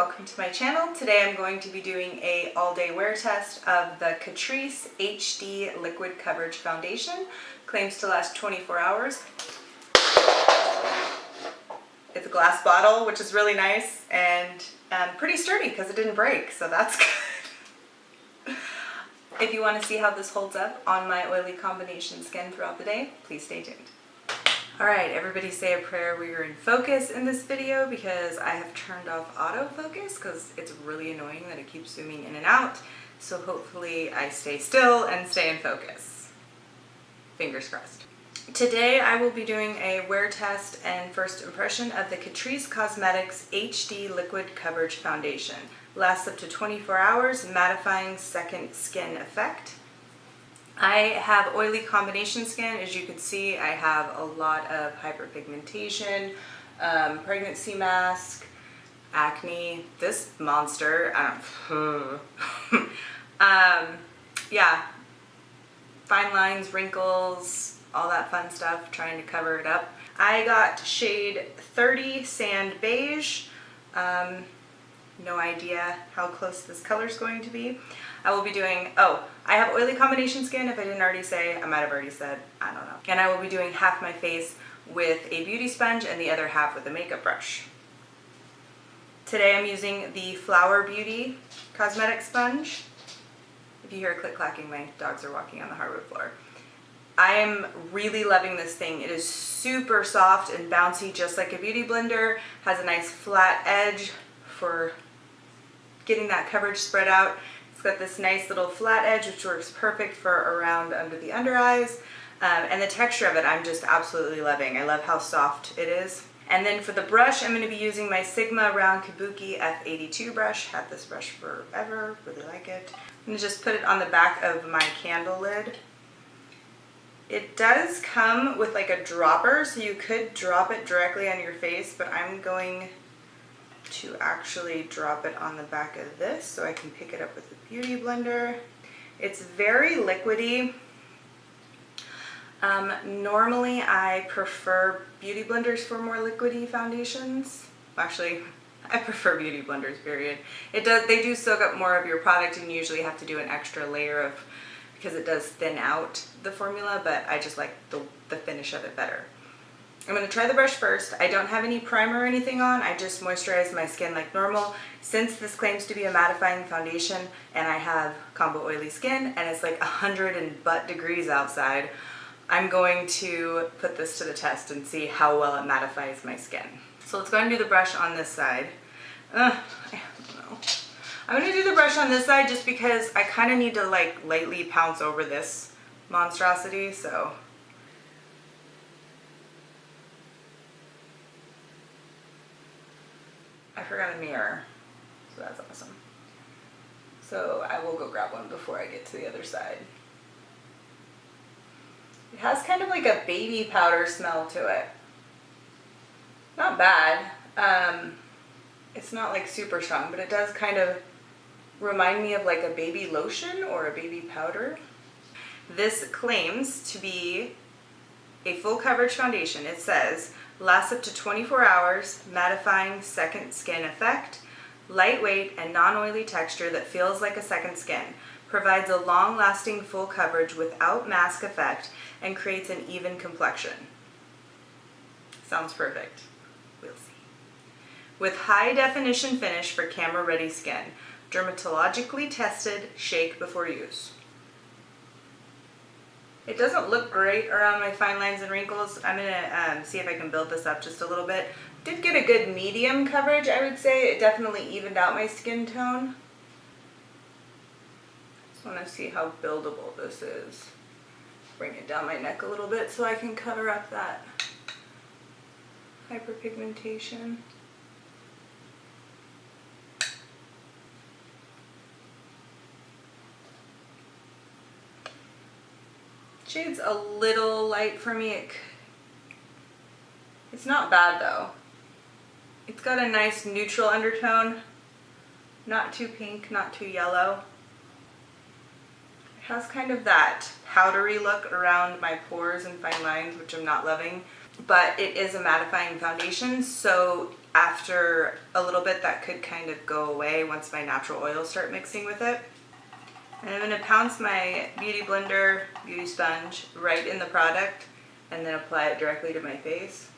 welcome to my channel. Today I'm going to be doing a all-day wear test of the Catrice HD Liquid Coverage Foundation. Claims to last 24 hours. It's a glass bottle, which is really nice and pretty sturdy because it didn't break, so that's good. If you want to see how this holds up on my oily combination skin throughout the day, please stay tuned. Alright, everybody say a prayer we are in focus in this video because I have turned off autofocus because it's really annoying that it keeps zooming in and out. So hopefully I stay still and stay in focus. Fingers crossed. Today I will be doing a wear test and first impression of the Catrice Cosmetics HD Liquid Coverage Foundation. Lasts up to 24 hours, mattifying second skin effect. I have oily combination skin. As you can see, I have a lot of hyperpigmentation, pregnancy mask, acne, this monster, yeah, fine lines, wrinkles, all that fun stuff, trying to cover it up. I got shade 30 Sand Beige. No idea how close this color is going to be. I will be doing, I have oily combination skin. If I didn't already say, I might have already said, I don't know. And I will be doing half my face with a beauty sponge and the other half with a makeup brush. Today I'm using the Flower Beauty cosmetic sponge. If you hear a click-clacking, my dogs are walking on the hardwood floor. I am really loving this thing. It is super soft and bouncy, just like a beauty blender. Has a nice flat edge for getting that coverage spread out. It's got this nice little flat edge which works perfect for around under the under eyes. And the texture of it I'm just absolutely loving. I love how soft it is. And then for the brush, I'm going to be using my Sigma Round Kabuki F82 brush. Had this brush forever, really like it. I'm going to just put it on the back of my candle lid. It does come with like a dropper, so you could drop it directly on your face, but I'm going to actually drop it on the back of this so I can pick it up with the beauty blender. It's very liquidy. Normally I prefer beauty blenders for more liquidy foundations. Actually, I prefer beauty blenders, period. They do soak up more of your product and you usually have to do an extra layer because it does thin out the formula, but I just like the finish of it better. I'm going to try the brush first. I don't have any primer or anything on. I just moisturize my skin like normal. Since this claims to be a mattifying foundation and I have combo oily skin and it's like 100 and butt degrees outside, I'm going to put this to the test and see how well it mattifies my skin. So let's go ahead and do the brush on this side. I don't know. I'm going to do the brush on this side just because I kind of need to like lightly pounce over this monstrosity, so. I forgot a mirror, so that's awesome. So I will go grab one before I get to the other side. It has kind of like a baby powder smell to it. Not bad. It's not like super strong, but it does kind of remind me of like a baby lotion or a baby powder. This claims to be a full coverage foundation. It says, lasts up to 24 hours, mattifying second skin effect, lightweight and non-oily texture that feels like a second skin, provides a long-lasting full coverage without mask effect, and creates an even complexion. Sounds perfect. We'll see. With high definition finish for camera-ready skin, dermatologically tested, shake before use. It doesn't look great around my fine lines and wrinkles. I'm going to see if I can build this up just a little bit. Did get a good medium coverage, I would say. It definitely evened out my skin tone. Just want to see how buildable this is. Bring it down my neck a little bit so I can cover up that hyperpigmentation. Shade's a little light for me. It's not bad though. It's got a nice neutral undertone. Not too pink, not too yellow. It has kind of that powdery look around my pores and fine lines, which I'm not loving. But it is a mattifying foundation, so after a little bit that could kind of go away once my natural oils start mixing with it. And I'm going to pounce my Beauty Blender beauty sponge right in the product and then apply it directly to my face.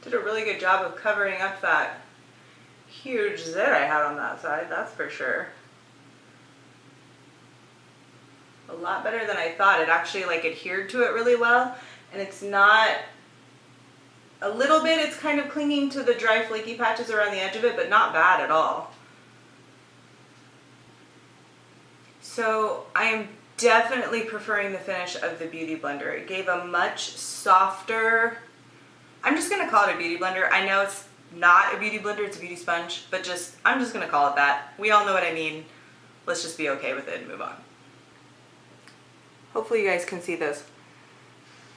Did a really good job of covering up that huge zit I had on that side, that's for sure. A lot better than I thought. It actually like adhered to it really well, and it's not, a little bit it's kind of clinging to the dry flaky patches around the edge of it, but not bad at all. So I am definitely preferring the finish of the Beauty Blender. It gave a much softer, I'm just gonna call it a beauty blender. I know it's not a beauty blender, it's a beauty sponge, but I'm just gonna call it that. We all know what I mean. Let's just be okay with it and move on. Hopefully you guys can see this.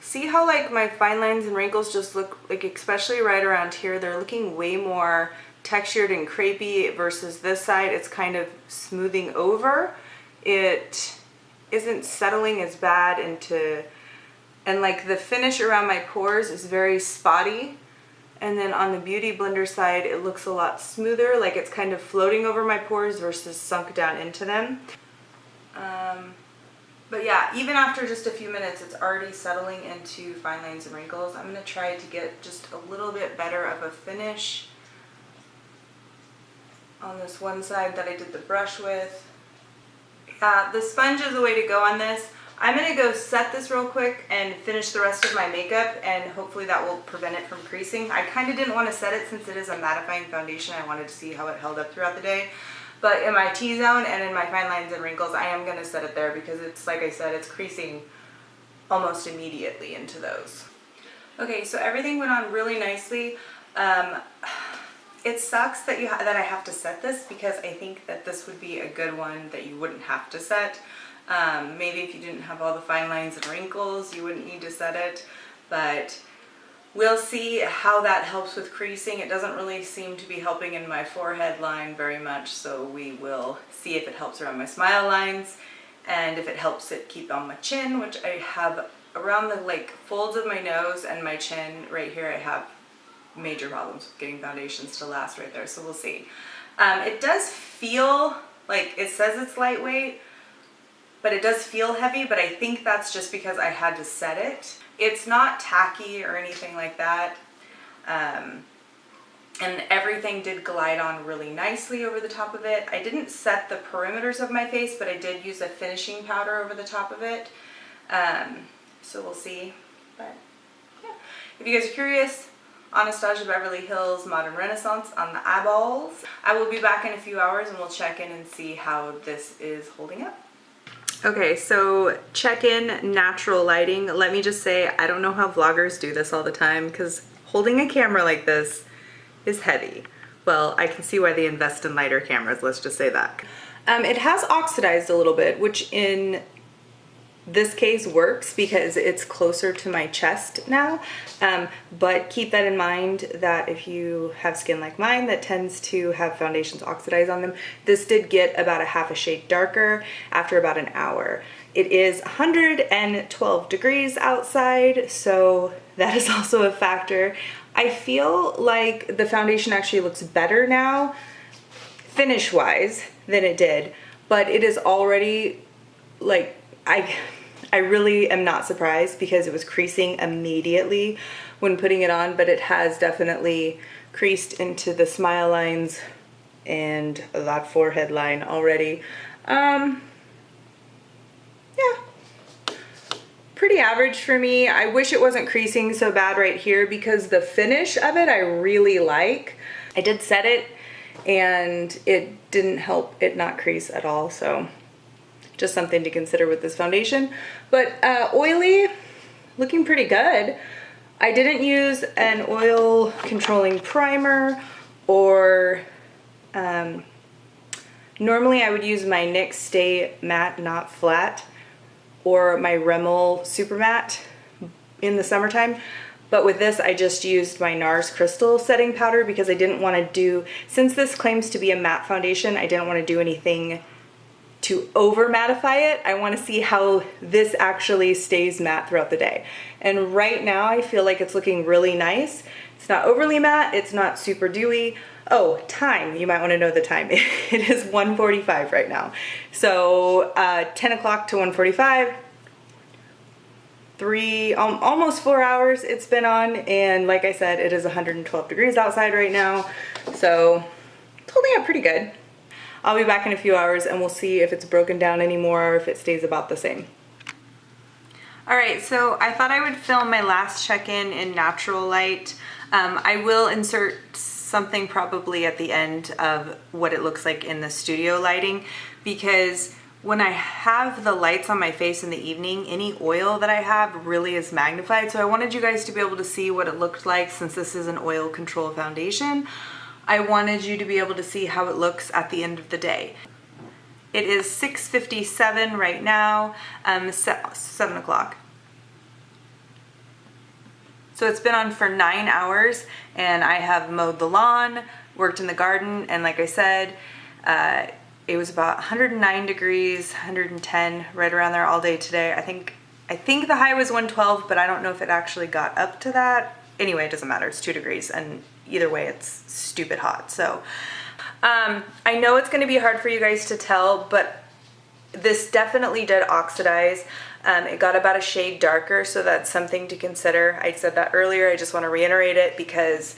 See how like my fine lines and wrinkles just look like, especially right around here, they're looking way more textured and crepey versus this side. It's kind of smoothing over. It isn't settling as bad into, and like the finish around my pores is very spotty. And then on the Beauty Blender side, it looks a lot smoother, like it's kind of floating over my pores versus sunk down into them. But yeah, even after just a few minutes, it's already settling into fine lines and wrinkles. I'm gonna try to get just a little bit better of a finish on this one side that I did the brush with. Yeah, the sponge is the way to go on this. I'm gonna go set this real quick and finish the rest of my makeup, and hopefully that will prevent it from creasing. I kind of didn't want to set it since it is a mattifying foundation. I wanted to see how it held up throughout the day. But in my T-zone and in my fine lines and wrinkles, I am gonna set it there because it's, like I said, it's creasing almost immediately into those. Okay, so everything went on really nicely. It sucks that that I have to set this because I think that this would be a good one that you wouldn't have to set. Maybe if you didn't have all the fine lines and wrinkles, you wouldn't need to set it, but we'll see how that helps with creasing. It doesn't really seem to be helping in my forehead line very much, so we will see if it helps around my smile lines and if it helps it keep on my chin, which I have around the like folds of my nose and my chin right here. I have major problems with getting foundations to last right there, so we'll see. It does feel like, it says it's lightweight, but it does feel heavy, but I think that's just because I had to set it. It's not tacky or anything like that. And everything did glide on really nicely over the top of it. I didn't set the perimeters of my face, but I did use a finishing powder over the top of it. So we'll see. But yeah, if you guys are curious, Anastasia Beverly Hills Modern Renaissance on the eyeballs. I will be back in a few hours and we'll check in and see how this is holding up. Okay, so check-in natural lighting. Let me just say, I don't know how vloggers do this all the time because holding a camera like this is heavy. Well, I can see why they invest in lighter cameras, let's just say that. It has oxidized a little bit, which in this case works because it's closer to my chest now, but keep that in mind that if you have skin like mine that tends to have foundations oxidize on them, this did get about a half a shade darker after about an hour. It is 112 degrees outside, so that is also a factor. I feel like the foundation actually looks better now, finish-wise, than it did, but it is already like, I really am not surprised because it was creasing immediately when putting it on, but it has definitely creased into the smile lines and that forehead line already. Yeah, pretty average for me. I wish it wasn't creasing so bad right here because the finish of it I really like. I did set it and it didn't help it not crease at all, so just something to consider with this foundation. But oily, looking pretty good. I didn't use an oil controlling primer or normally I would use my NYX Stay Matte Not Flat or my Rimmel Super Matte in the summertime, But with this, I just used my NARS Crystal setting powder because I didn't want to do, since this claims to be a matte foundation, I didn't want to do anything to over mattify it. I want to see how this actually stays matte throughout the day. And right now I feel like it's looking really nice. It's not overly matte, it's not super dewy. Oh, time, you might want to know the time. It is 1:45 right now. So 10 o'clock to 1:45, almost 4 hours it's been on, and like I said, it is 112 degrees outside right now, so it's holding up pretty good. I'll be back in a few hours and we'll see if it's broken down anymore or if it stays about the same. Alright, so I thought I would film my last check-in in natural light. I will insert something probably at the end of what it looks like in the studio lighting, because when I have the lights on my face in the evening, any oil that I have really is magnified. So I wanted you guys to be able to see what it looked like, since this is an oil control foundation. I wanted you to be able to see how it looks at the end of the day. It is 6:57 right now, 7 o'clock. So it's been on for 9 hours, and I have mowed the lawn, worked in the garden, and like I said, it was about 109 degrees, 110, right around there all day today. I think the high was 112, but I don't know if it actually got up to that. Anyway, it doesn't matter, it's 2 degrees, and either way it's stupid hot. So I know it's gonna be hard for you guys to tell, but this definitely did oxidize. It got about a shade darker, so that's something to consider. I said that earlier, I just want to reiterate it, because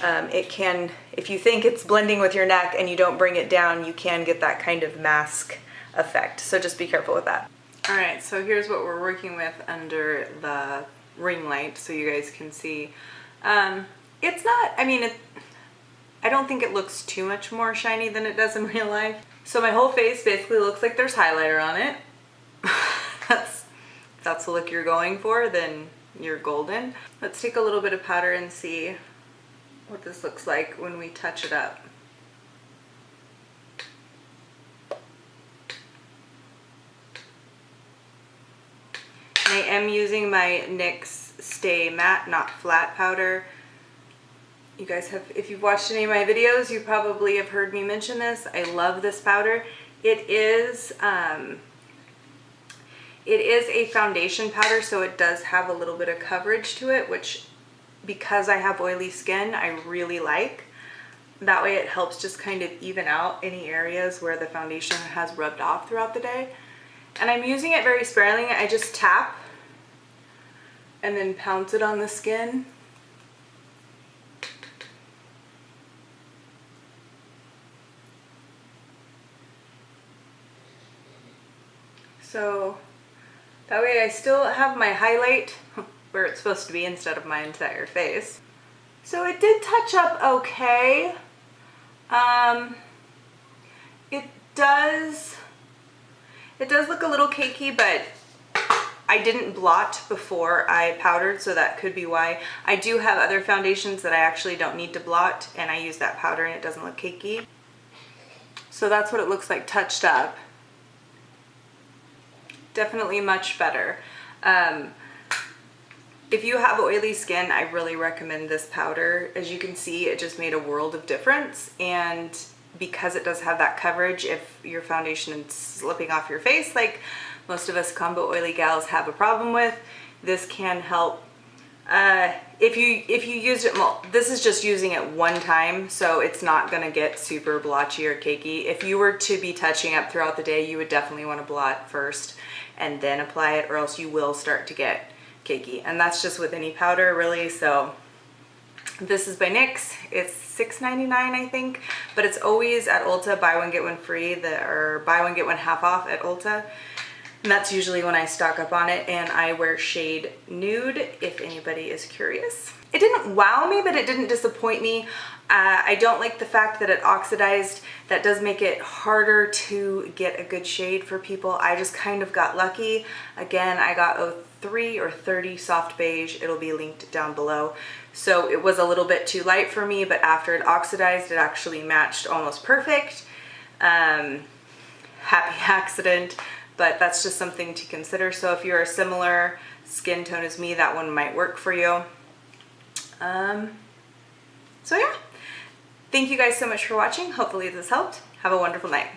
it can, if you think it's blending with your neck and you don't bring it down, you can get that kind of mask effect, so just be careful with that. Alright, so here's what we're working with under the ring light, so you guys can see. It's not, I mean, I don't think it looks too much more shiny than it does in real life. So my whole face basically looks like there's highlighter on it. If that's the look you're going for, then you're golden. Let's take a little bit of powder and see what this looks like when we touch it up. And I am using my NYX Stay Matte Not Flat powder. You guys have, if you've watched any of my videos, you probably have heard me mention this. I love this powder. It is a foundation powder, so it does have a little bit of coverage to it, which, because I have oily skin, I really like. That way it helps just kind of even out any areas where the foundation has rubbed off throughout the day. And I'm using it very sparingly. I just tap and then pounce it on the skin. So that way I still have my highlight where it's supposed to be instead of my entire face. So it did touch up okay. It does look a little cakey, but I didn't blot before I powdered, so that could be why. I do have other foundations that I actually don't need to blot, and I use that powder and it doesn't look cakey. So that's what it looks like touched up. Definitely much better. If you have oily skin, I really recommend this powder. As you can see, it just made a world of difference, and because it does have that coverage, if your foundation is slipping off your face like most of us combo oily gals have a problem with, this can help. If you used it, this is just using it one time, so it's not gonna get super blotchy or cakey. If you were to be touching up throughout the day, you would definitely want to blot first and then apply it, or else you will start to get cakey. And that's just with any powder, really. So this is by NYX. It's $6.99, I think, but it's always at Ulta, buy one get one free, or buy one get one half off at Ulta. And that's usually when I stock up on it, and I wear shade Nude if anybody is curious. It didn't wow me, but it didn't disappoint me. I don't like the fact that it oxidized. That does make it harder to get a good shade for people. I just kind of got lucky. Again, I got 03 or 30 soft beige. It'll be linked down below. So it was a little bit too light for me, but after it oxidized, it actually matched almost perfect. Happy accident. But that's just something to consider. So if you're a similar skin tone as me, that one might work for you. So yeah, thank you guys so much for watching. Hopefully this helped. Have a wonderful night.